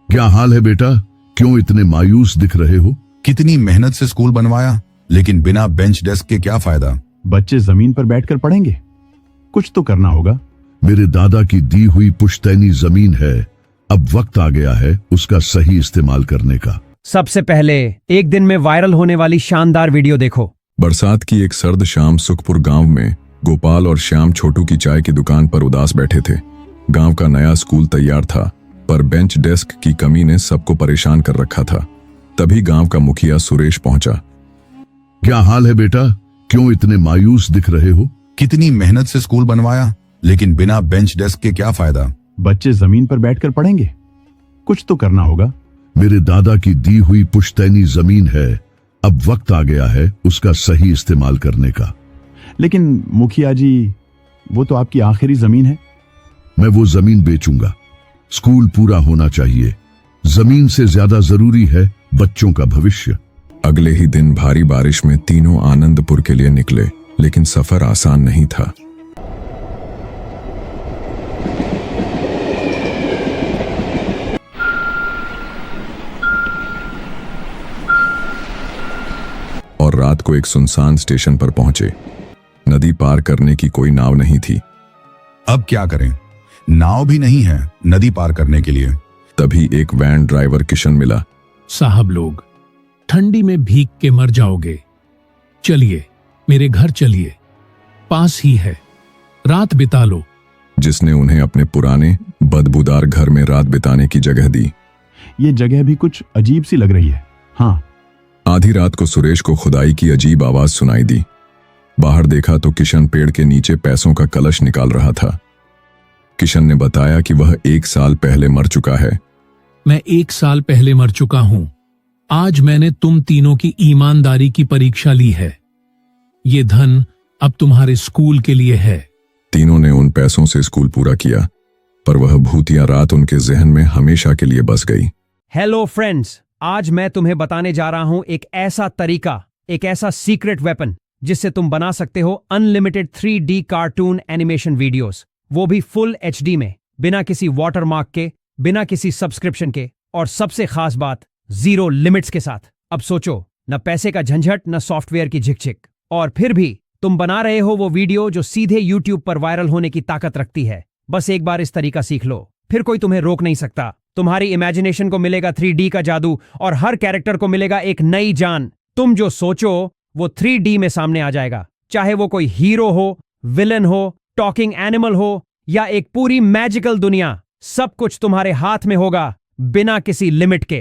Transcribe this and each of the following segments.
क्या हाल है बेटा? क्यों इतने मायूस दिख रहे हो? कितनी मेहनत से स्कूल बनवाया, लेकिन बिना बेंच डेस्क के क्या फायदा। बच्चे जमीन पर बैठकर पढ़ेंगे, कुछ तो करना होगा। मेरे दादा की दी हुई पुश्तैनी जमीन है, अब वक्त आ गया है उसका सही इस्तेमाल करने का। सबसे पहले एक दिन में वायरल होने वाली शानदार वीडियो देखो। बरसात की एक सर्द शाम सुखपुर गांव में गोपाल और श्याम छोटू की चाय की दुकान पर उदास बैठे थे। गांव का नया स्कूल तैयार था, पर बेंच डेस्क की कमी ने सबको परेशान कर रखा था। तभी गांव का मुखिया सुरेश पहुंचा। क्या हाल है बेटा? क्यों इतने मायूस दिख रहे हो? कितनी मेहनत से स्कूल बनवाया, लेकिन बिना बेंच डेस्क के क्या फायदा। बच्चे जमीन पर बैठकर पढ़ेंगे, कुछ तो करना होगा। मेरे दादा की दी हुई पुश्तैनी जमीन है, अब वक्त आ गया है उसका सही इस्तेमाल करने का। लेकिन मुखिया जी, वो तो आपकी आखिरी जमीन है। मैं वो जमीन बेचूंगा। स्कूल पूरा होना चाहिए। जमीन से ज्यादा जरूरी है बच्चों का भविष्य। अगले ही दिन भारी बारिश में तीनों आनंदपुर के लिए निकले, लेकिन सफर आसान नहीं था। और रात को एक सुनसान स्टेशन पर पहुंचे। नदी पार करने की कोई नाव नहीं थी। अब क्या करें, नाव भी नहीं है नदी पार करने के लिए। तभी एक वैन ड्राइवर किशन मिला। साहब लोग, ठंडी में भीग के मर जाओगे, चलिए मेरे घर चलिए, पास ही है, रात बिता लो। जिसने उन्हें अपने पुराने बदबूदार घर में रात बिताने की जगह दी। ये जगह भी कुछ अजीब सी लग रही है। हाँ। आधी रात को सुरेश को खुदाई की अजीब आवाज सुनाई दी। बाहर देखा तो किशन पेड़ के नीचे पैसों का कलश निकाल रहा था। किशन ने बताया कि वह 1 साल पहले मर चुका है। मैं 1 साल पहले मर चुका हूं। आज मैंने तुम तीनों की ईमानदारी की परीक्षा ली है। ये धन अब तुम्हारे स्कूल के लिए है। तीनों ने उन पैसों से स्कूल पूरा किया, पर वह भूतिया रात उनके जहन में हमेशा के लिए बस गई। हेलो फ्रेंड्स, आज मैं तुम्हें बताने जा रहा हूं एक ऐसा तरीका, एक ऐसा सीक्रेट वेपन जिससे तुम बना सकते हो unlimited 3D cartoon animation videos, वो भी फुल HD में, बिना किसी वाटरमार्क के, बिना किसी सब्सक्रिप्शन के, और सबसे खास बात, 0 लिमिट्स के साथ। अब सोचो, न पैसे का झंझट, न सॉफ्टवेयर की झिकझिक, और फिर भी तुम बना रहे हो वो वीडियो जो सीधे YouTube पर वायरल होने की ताकत रखती है। बस एक बार इस तरीका सीख लो, फिर कोई तुम्हें रोक नहीं सकता। तुम्हारी इमेजिनेशन को मिलेगा 3D का जादू, और हर कैरेक्टर को मिलेगा एक नई जान। तुम जो सोचो वो 3D में सामने आ जाएगा, चाहे वो कोई हीरो हो, विलन हो, टॉकिंग एनिमल हो, या एक पूरी मैजिकल दुनिया। सब कुछ तुम्हारे हाथ में होगा, बिना किसी लिमिट के।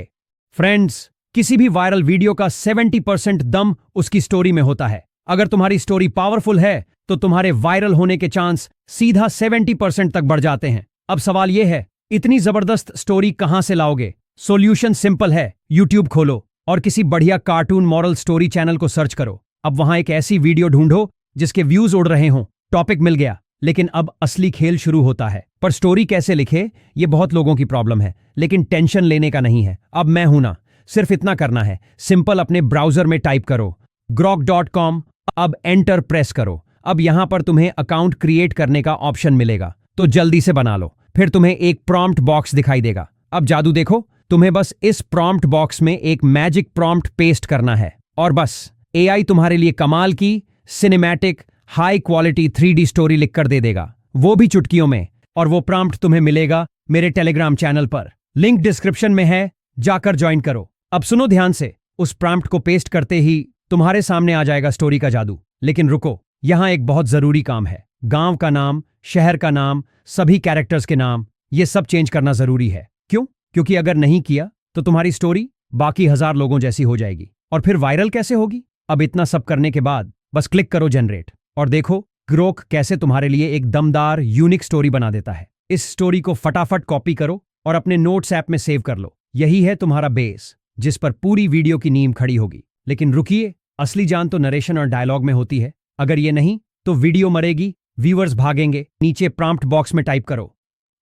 फ्रेंड्स, किसी भी वायरल वीडियो का 70% दम उसकी स्टोरी में होता है। अगर तुम्हारी स्टोरी पावरफुल है तो तुम्हारे वायरल होने के चांस सीधा 70% तक बढ़ जाते हैं। अब सवाल यह है, इतनी जबरदस्त स्टोरी कहां से लाओगे? सॉल्यूशन सिंपल है, YouTube खोलो और किसी बढ़िया कार्टून मॉरल स्टोरी चैनल को सर्च करो। अब वहां एक ऐसी वीडियो ढूंढो जिसके व्यूज उड़ रहे हों। टॉपिक मिल गया, लेकिन अब असली खेल शुरू होता है। पर स्टोरी कैसे लिखे, ये बहुत लोगों की प्रॉब्लम है, लेकिन टेंशन लेने का नहीं है। अब मैं हूं ना, सिर्फ इतना करना है, सिंपल अपने ब्राउजर में टाइप करो grok.com, अब एंटर प्रेस करो। अब यहां पर तुम्हें अकाउंट क्रिएट करने का ऑप्शन मिलेगा, तो जल्दी से बना लो। फिर तुम्हें एक प्रॉम्प्ट बॉक्स दिखाई देगा। अब जादू देखो, तुम्हें बस इस प्रॉम्प्ट बॉक्स में एक मैजिक प्रॉम्प्ट पेस्ट करना है, और बस AI तुम्हारे लिए कमाल की cinematic high quality 3D story लिखकर दे देगा, वो भी चुटकियों में। और वो प्रॉम्प्ट तुम्हें मिलेगा मेरे टेलीग्राम चैनल पर, लिंक डिस्क्रिप्शन में है, जाकर ज्वाइन करो। अब सुनो ध्यान से, उस प्रॉम्प्ट को पेस्ट करते ही तुम्हारे सामने आ जाएगा स्टोरी का जादू। लेकिन रुको, यहां एक बहुत जरूरी काम है। गांव का नाम, शहर का नाम, सभी कैरेक्टर्स के नाम, ये सब चेंज करना जरूरी है। क्यों? क्योंकि अगर नहीं किया तो तुम्हारी स्टोरी बाकी 1000 लोगों जैसी हो जाएगी, और फिर वायरल कैसे होगी? अब इतना सब करने के बाद बस क्लिक करो जनरेट, और देखो ग्रोक कैसे तुम्हारे लिए एक दमदार यूनिक स्टोरी बना देता है। इस स्टोरी को फटाफट कॉपी करो और अपने नोट्स ऐप में सेव कर लो। यही है तुम्हारा बेस, जिस पर पूरी वीडियो की नींव खड़ी होगी। लेकिन रुकिए, असली जान तो नरेशन और डायलॉग में होती है। अगर ये नहीं तो वीडियो मरेगी, व्यूअर्स भागेंगे। नीचे प्रॉम्प्ट बॉक्स में टाइप करो,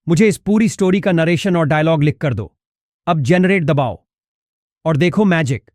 मुझे इस पूरी स्टोरी का नरेशन और डायलॉग लिख कर दो। अब जनरेट दबाओ, और देखो मैजिक,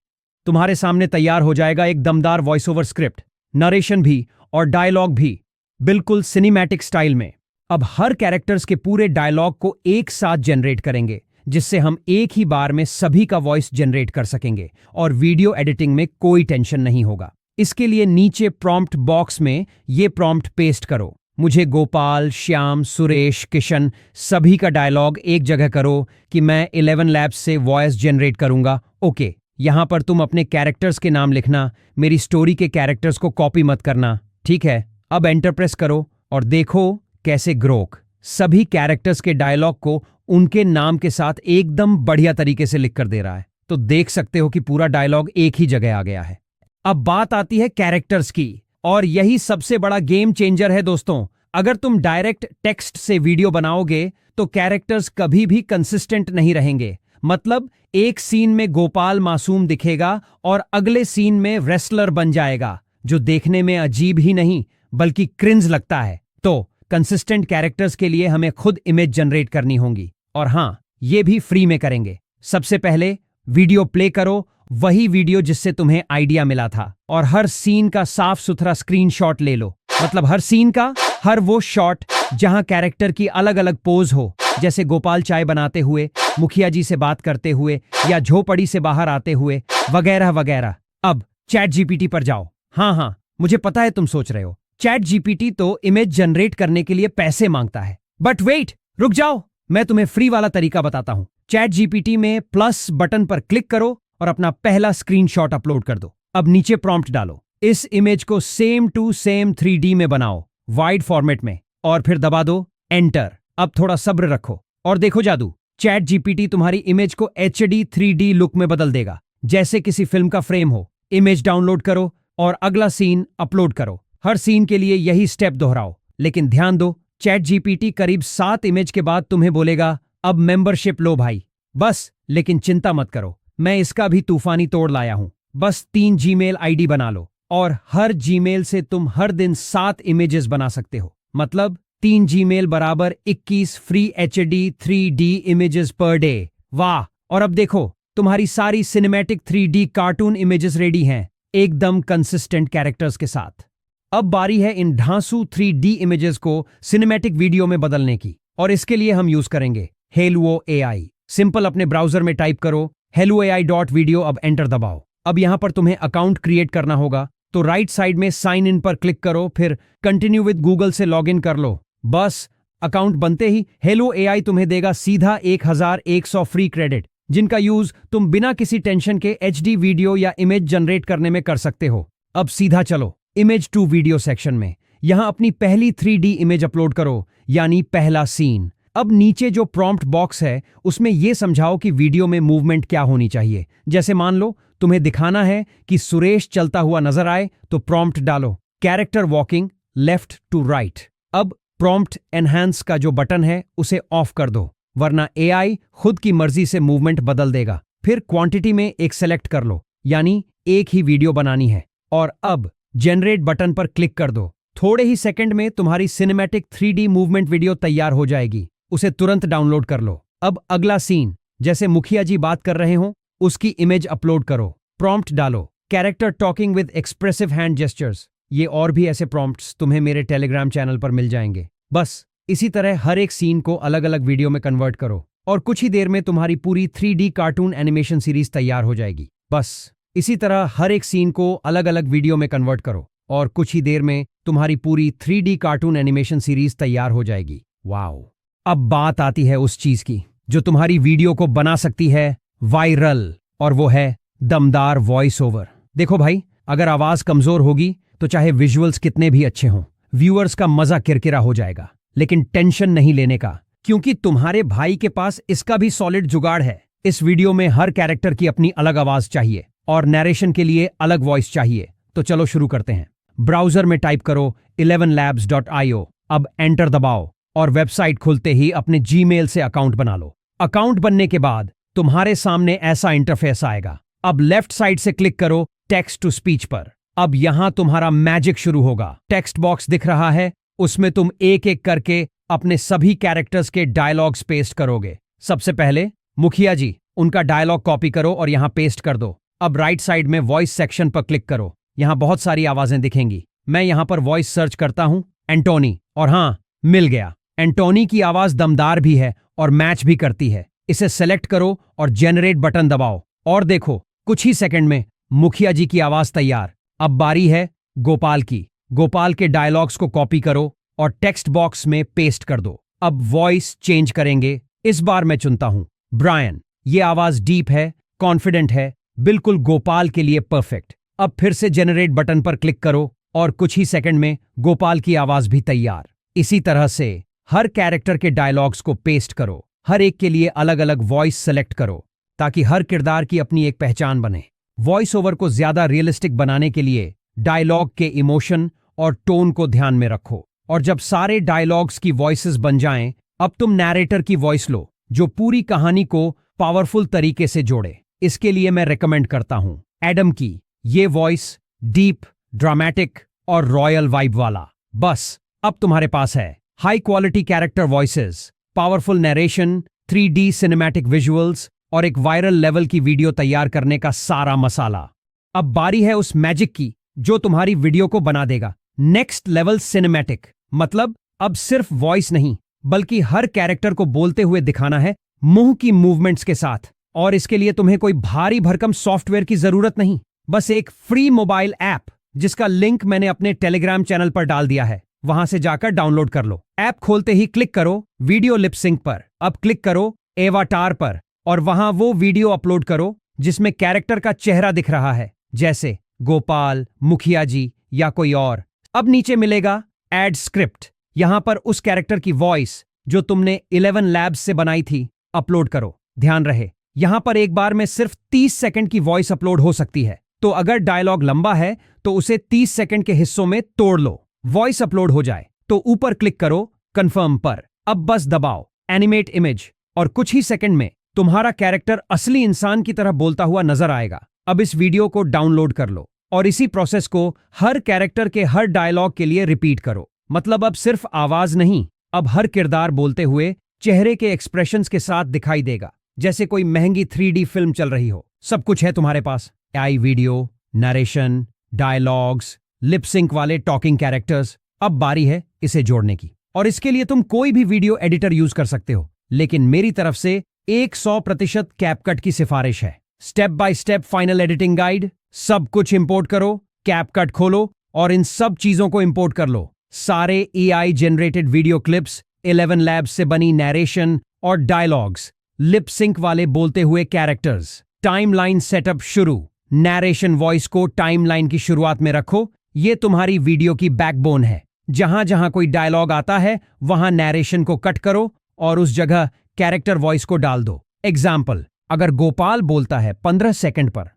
तुम्हारे सामने तैयार हो जाएगा एक दमदार वॉइस ओवर स्क्रिप्ट, नरेशन भी और डायलॉग भी, बिल्कुल सिनेमैटिक स्टाइल में। अब हर कैरेक्टर्स के पूरे डायलॉग को एक साथ जनरेट करेंगे, जिससे हम एक ही बार में सभी का वॉइस जनरेट कर सकेंगे और वीडियो एडिटिंग में कोई टेंशन नहीं होगा। इसके लिए नीचे प्रॉम्प्ट बॉक्स में ये प्रॉम्प्ट पेस्ट करो, मुझे गोपाल, श्याम, सुरेश, किशन सभी का डायलॉग एक जगह करो कि मैं 11 लैब्स से वॉइस जनरेट करूंगा। ओके, यहां पर तुम अपने कैरेक्टर्स के नाम लिखना, मेरी स्टोरी के कैरेक्टर्स को कॉपी मत करना, ठीक है? अब एंटर प्रेस करो और देखो कैसे ग्रोक सभी कैरेक्टर्स के डायलॉग को उनके नाम के साथ एकदम बढ़िया तरीके से लिख कर दे रहा है। तो देख सकते हो कि पूरा डायलॉग एक ही जगह आ गया है। अब बात आती है कैरेक्टर्स की, और यही सबसे बड़ा गेम चेंजर है दोस्तों। अगर तुम डायरेक्ट टेक्स्ट से वीडियो बनाओगे तो कैरेक्टर्स कभी भी कंसिस्टेंट नहीं रहेंगे। मतलब एक सीन में गोपाल मासूम दिखेगा और अगले सीन में रेसलर बन जाएगा, जो देखने में अजीब ही नहीं बल्कि क्रिंज लगता है। तो कंसिस्टेंट कैरेक्टर्स के लिए हमें खुद इमेज जनरेट करनी होंगी, और हां, ये भी फ्री में करेंगे। सबसे पहले वीडियो प्ले करो, वही वीडियो जिससे तुम्हें आइडिया मिला था, और हर सीन का साफ सुथरा स्क्रीनशॉट ले लो। मतलब हर सीन का हर वो शॉट जहां कैरेक्टर की अलग अलग पोज हो, जैसे गोपाल चाय बनाते हुए, मुखिया जी से बात करते हुए, या झोपड़ी से बाहर आते हुए, वगैरह वगैरह। अब चैट जीपीटी पर जाओ। हाँ, मुझे पता है तुम सोच रहे हो चैट जीपीटी तो इमेज जनरेट करने के लिए पैसे मांगता है, बट वेट, रुक जाओ, मैं तुम्हें फ्री वाला तरीका बताता हूं। चैट जीपीटी में प्लस बटन पर क्लिक करो और अपना पहला स्क्रीनशॉट अपलोड कर दो। अब नीचे प्रॉम्प्ट डालो, इस इमेज को सेम टू सेम 3D में बनाओ, वाइड फॉर्मेट में, और फिर दबा दो एंटर। अब थोड़ा सब्र रखो और देखो जादू, चैट जीपीटी तुम्हारी इमेज को HD 3D लुक में बदल देगा, जैसे किसी फिल्म का फ्रेम हो। इमेज डाउनलोड करो और अगला सीन अपलोड करो। हर सीन के लिए यही स्टेप दोहराओ, लेकिन ध्यान दो, चैट जीपीटी करीब 7 इमेज के बाद तुम्हें बोलेगा अब मेंबरशिप लो भाई। बस, लेकिन चिंता मत करो, मैं इसका भी तूफानी तोड़ लाया हूं। बस 3 जीमेल आईडी बना लो और हर जीमेल से तुम हर दिन 7 इमेजेस बना सकते हो। मतलब 3 जीमेल बराबर 21 free HD 3D images per day. वाह! और अब देखो, तुम्हारी सारी cinematic 3D cartoon images ready हैं, एकदम कंसिस्टेंट कैरेक्टर्स के साथ। अब बारी है इन ढांसू 3D इमेजेस को सिनेमैटिक वीडियो में बदलने की, और इसके लिए हम यूज करेंगे Helluo AI। सिंपल अपने ब्राउजर में टाइप करो helluoai.video, अब एंटर दबाओ। अब यहां पर तुम्हें अकाउंट क्रिएट करना होगा, तो राइट साइड में साइन इन पर क्लिक करो, फिर कंटिन्यू विद गूगल से लॉग इन कर लो। बस अकाउंट बनते ही Helluo AI तुम्हें देगा सीधा 1100 फ्री क्रेडिट, जिनका यूज तुम बिना किसी टेंशन के HD वीडियो या इमेज जनरेट करने में कर सकते हो। अब सीधा चलो इमेज टू वीडियो सेक्शन में, यहां अपनी पहली 3D इमेज अपलोड करो, यानी पहला सीन। अब नीचे जो प्रॉम्प्ट बॉक्स है उसमें यह समझाओ कि वीडियो में मूवमेंट क्या होनी चाहिए। जैसे मान लो तुम्हें दिखाना है कि सुरेश चलता हुआ नजर आए, तो प्रॉम्प्ट डालो character walking left to right. अब प्रॉम्प्ट एनहांस का जो बटन है उसे ऑफ कर दो, वरना AI खुद की मर्जी से मूवमेंट बदल देगा। फिर क्वांटिटी में एक सेलेक्ट कर लो, यानी एक ही वीडियो बनानी है, और अब जनरेट बटन पर क्लिक कर दो। थोड़े ही सेकंड में तुम्हारी सिनेमैटिक 3D मूवमेंट वीडियो तैयार हो जाएगी, उसे तुरंत डाउनलोड कर लो। अब अगला सीन, जैसे मुखिया जी बात कर रहे हो, उसकी इमेज अपलोड करो। प्रॉम्प्ट डालो character talking with expressive hand gestures. ये और भी ऐसे प्रॉम्प्ट्स तुम्हें मेरे टेलीग्राम चैनल पर मिल जाएंगे। बस इसी तरह हर एक सीन को अलग अलग वीडियो में कन्वर्ट करो, और कुछ ही देर में तुम्हारी पूरी 3D कार्टून एनिमेशन सीरीज तैयार हो जाएगी। बस इसी तरह हर एक सीन को अलग अलग वीडियो में कन्वर्ट करो, और कुछ ही देर में तुम्हारी पूरी 3D कार्टून एनिमेशन सीरीज तैयार हो जाएगी। वाओ! अब बात आती है उस चीज की जो तुम्हारी वीडियो को बना सकती है वायरल, और वो है दमदार वॉइस ओवर। देखो भाई, अगर आवाज कमजोर होगी तो चाहे विजुअल्स कितने भी अच्छे हों, व्यूअर्स का मजा किरकिरा हो जाएगा। लेकिन टेंशन नहीं लेने का, क्योंकि तुम्हारे भाई के पास इसका भी सॉलिड जुगाड़ है। इस वीडियो में हर कैरेक्टर की अपनी अलग आवाज चाहिए और नरेशन के लिए अलग वॉइस चाहिए। तो चलो शुरू करते हैं। ब्राउजर में टाइप करो 11labs.io, अब एंटर दबाओ और वेबसाइट खुलते ही अपने जीमेल से अकाउंट बना लो। अकाउंट बनने के बाद तुम्हारे सामने ऐसा इंटरफेस आएगा। अब लेफ्ट साइड से क्लिक करो टेक्स्ट टू स्पीच पर। अब यहां तुम्हारा मैजिक शुरू होगा। टेक्स्ट बॉक्स दिख रहा है, उसमें तुम एक एक करके अपने सभी कैरेक्टर्स के डायलॉग्स पेस्ट करोगे। सबसे पहले मुखिया जी, उनका डायलॉग कॉपी करो और यहां पेस्ट कर दो। अब राइट साइड में वॉइस सेक्शन पर क्लिक करो, यहां बहुत सारी आवाजें दिखेंगी। मैं यहां पर वॉइस सर्च करता हूं एंटोनी, और हां, मिल गया। एंटोनी की आवाज दमदार भी है और मैच भी करती है, इसे सेलेक्ट करो और जनरेट बटन दबाओ और देखो कुछ ही सेकंड में मुखिया जी की आवाज तैयार। अब बारी है गोपाल की। गोपाल के डायलॉग्स को कॉपी करो और टेक्स्ट बॉक्स में पेस्ट कर दो। अब वॉइस चेंज करेंगे। इस बार मैं चुनता हूं ब्रायन। ये आवाज डीप है, कॉन्फिडेंट है, बिल्कुल गोपाल के लिए परफेक्ट। अब फिर से जनरेट बटन पर क्लिक करो और कुछ ही सेकंड में गोपाल की आवाज भी तैयार। इसी तरह से हर कैरेक्टर के डायलॉग्स को पेस्ट करो। हर एक के लिए अलग अलग वॉइस सेलेक्ट करो ताकि हर किरदार की अपनी एक पहचान बने। वॉइस ओवर को ज्यादा रियलिस्टिक बनाने के लिए डायलॉग के इमोशन और टोन को ध्यान में रखो। और जब सारे डायलॉग्स की वॉइसेस बन जाएं, अब तुम नैरेटर की वॉइस लो जो पूरी कहानी को पावरफुल तरीके से जोड़े। इसके लिए मैं रेकमेंड करता हूं एडम की। ये वॉइस डीप, ड्रामेटिक और रॉयल वाइब वाला। बस अब तुम्हारे पास है high quality character voices, powerful narration, 3D cinematic visuals और एक वायरल लेवल की वीडियो तैयार करने का सारा मसाला। अब बारी है उस मैजिक की जो तुम्हारी वीडियो को बना देगा नेक्स्ट लेवल सिनेमैटिक। मतलब अब सिर्फ वॉइस नहीं बल्कि हर कैरेक्टर को बोलते हुए दिखाना है मुंह की मूवमेंट्स के साथ। और इसके लिए तुम्हें कोई भारी भरकम सॉफ्टवेयर की जरूरत नहीं, बस एक फ्री मोबाइल ऐप जिसका लिंक मैंने अपने टेलीग्राम चैनल पर डाल दिया है, वहां से जाकर डाउनलोड कर लो। ऐप खोलते ही क्लिक करो वीडियो लिप सिंक पर। अब क्लिक करो एवाटार पर और वहां वो वीडियो अपलोड करो जिसमें कैरेक्टर का चेहरा दिख रहा है, जैसे गोपाल, मुखिया जी या कोई और। अब नीचे मिलेगा एड स्क्रिप्ट। यहां पर उस कैरेक्टर की वॉइस जो तुमने 11 लैब्स से बनाई थी अपलोड करो। ध्यान रहे यहां पर एक बार में सिर्फ 30 सेकंड की वॉइस अपलोड हो सकती है, तो अगर डायलॉग लंबा है तो उसे 30 सेकंड के हिस्सों में तोड़ लो। वॉइस अपलोड हो जाए तो ऊपर क्लिक करो कंफर्म पर। अब बस दबाओ एनिमेट इमेज और कुछ ही सेकंड में तुम्हारा कैरेक्टर असली इंसान की तरह बोलता हुआ नजर आएगा। अब इस वीडियो को डाउनलोड कर लो और इसी प्रोसेस को हर कैरेक्टर के हर डायलॉग के लिए रिपीट करो। मतलब अब सिर्फ आवाज नहीं, अब हर किरदार बोलते हुए चेहरे के एक्सप्रेशंस के साथ दिखाई देगा, जैसे कोई महंगी 3D फिल्म चल रही हो। सब कुछ है तुम्हारे पास, AI video, narration, dialogues, lip sync वाले टॉकिंग कैरेक्टर्स। अब बारी है इसे जोड़ने की और इसके लिए तुम कोई भी वीडियो एडिटर यूज कर सकते हो, लेकिन मेरी तरफ से 100% कैपकट की सिफारिश है। Step by step final editing guide. सब कुछ इंपोर्ट करो, कैपकट खोलो और इन सब चीजों को इंपोर्ट कर लो। सारे AI generated video clips, 11 labs से बनी नैरेशन और डायलॉग्स, लिप सिंक वाले बोलते हुए कैरेक्टर्स। टाइमलाइन सेटअप शुरू। नैरेशन वॉइस को टाइमलाइन की शुरुआत में रखो। ये तुम्हारी वीडियो की बैकबोन है। जहां जहां कोई डायलॉग आता है वहां नैरेशन को कट करो और उस जगह कैरेक्टर वॉइस को डाल दो। एग्जाम्पल, अगर गोपाल बोलता है 15 सेकंड पर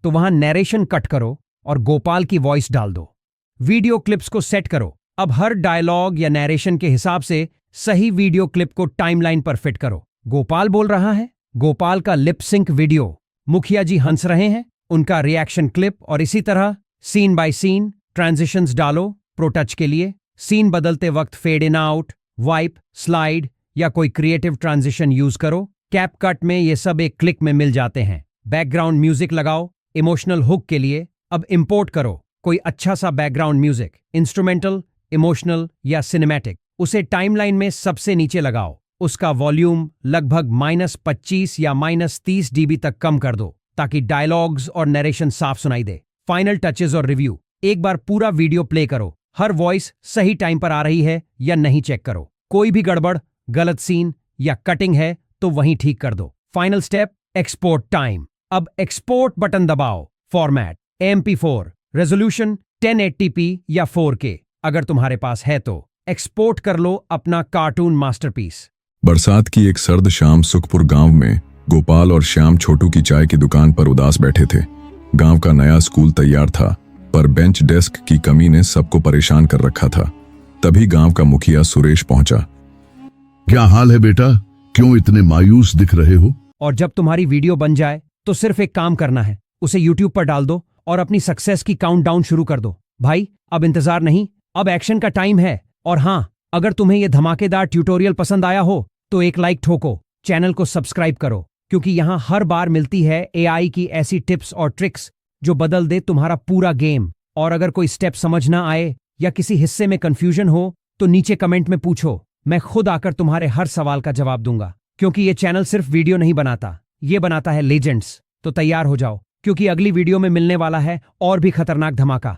तो वहां नैरेशन कट करो और गोपाल की वॉइस डाल दो। वीडियो क्लिप्स को सेट करो। अब हर डायलॉग या नैरेशन के हिसाब से सही वीडियो क्लिप को टाइमलाइन पर फिट करो। गोपाल बोल रहा है, गोपाल का लिप सिंक वीडियो, मुखिया जी हंस रहे हैं, उनका रिएक्शन क्लिप, और इसी तरह सीन बाय सीन ट्रांजिशंस डालो। प्रो टच के लिए सीन बदलते वक्त fade in out, wipe, slide या कोई क्रिएटिव ट्रांजिशन यूज करो। कैपकट में ये सब एक क्लिक में मिल जाते हैं। बैकग्राउंड म्यूजिक लगाओ इमोशनल हुक के लिए। अब इंपोर्ट करो कोई अच्छा सा बैकग्राउंड म्यूजिक, इंस्ट्रूमेंटल, इमोशनल या सिनेमैटिक। उसे टाइमलाइन में सबसे नीचे लगाओ। उसका वॉल्यूम लगभग -25 या -30 dB तक कम कर दो ताकि डायलॉग्स और नरेशन साफ सुनाई दे। फाइनल टचेस और रिव्यू। एक बार पूरा वीडियो प्ले करो। हर वॉइस सही टाइम पर आ रही है या नहीं चेक करो। कोई भी गड़बड़, गलत सीन या कटिंग है तो वहीं ठीक कर दो। Final step, export time. अब एक्सपोर्ट बटन दबाओ। फॉर्मेट MP4, रेजोल्यूशन 1080p या 4K अगर तुम्हारे पास है तो। एक्सपोर्ट कर लो अपना कार्टून मास्टरपीस। बरसात की एक सर्द शाम सुखपुर गांव में गोपाल और श्याम छोटू की चाय की दुकान पर उदास बैठे थे। गांव का नया स्कूल तैयार था पर बेंच डेस्क की कमी ने सबको परेशान कर रखा था। तभी गांव का मुखिया सुरेश पहुंचा। क्या हाल है बेटा, क्यों इतने मायूस दिख रहे हो? और जब तुम्हारी वीडियो बन जाए तो सिर्फ एक काम करना है, उसे YouTube पर डाल दो और अपनी सक्सेस की काउंटडाउन शुरू कर दो। भाई अब इंतजार नहीं, अब एक्शन का टाइम है। और हाँ, अगर तुम्हें यह धमाकेदार ट्यूटोरियल पसंद आया हो तो एक लाइक ठोको, चैनल को सब्सक्राइब करो, क्योंकि यहाँ हर बार मिलती है AI की ऐसी टिप्स और ट्रिक्स जो बदल दे तुम्हारा पूरा गेम। और अगर कोई स्टेप समझ ना आए या किसी हिस्से में कंफ्यूजन हो तो नीचे कमेंट में पूछो, मैं खुद आकर तुम्हारे हर सवाल का जवाब दूंगा। क्योंकि ये चैनल सिर्फ वीडियो नहीं बनाता, ये बनाता है लेजेंड्स। तो तैयार हो जाओ, क्योंकि अगली वीडियो में मिलने वाला है और भी खतरनाक धमाका।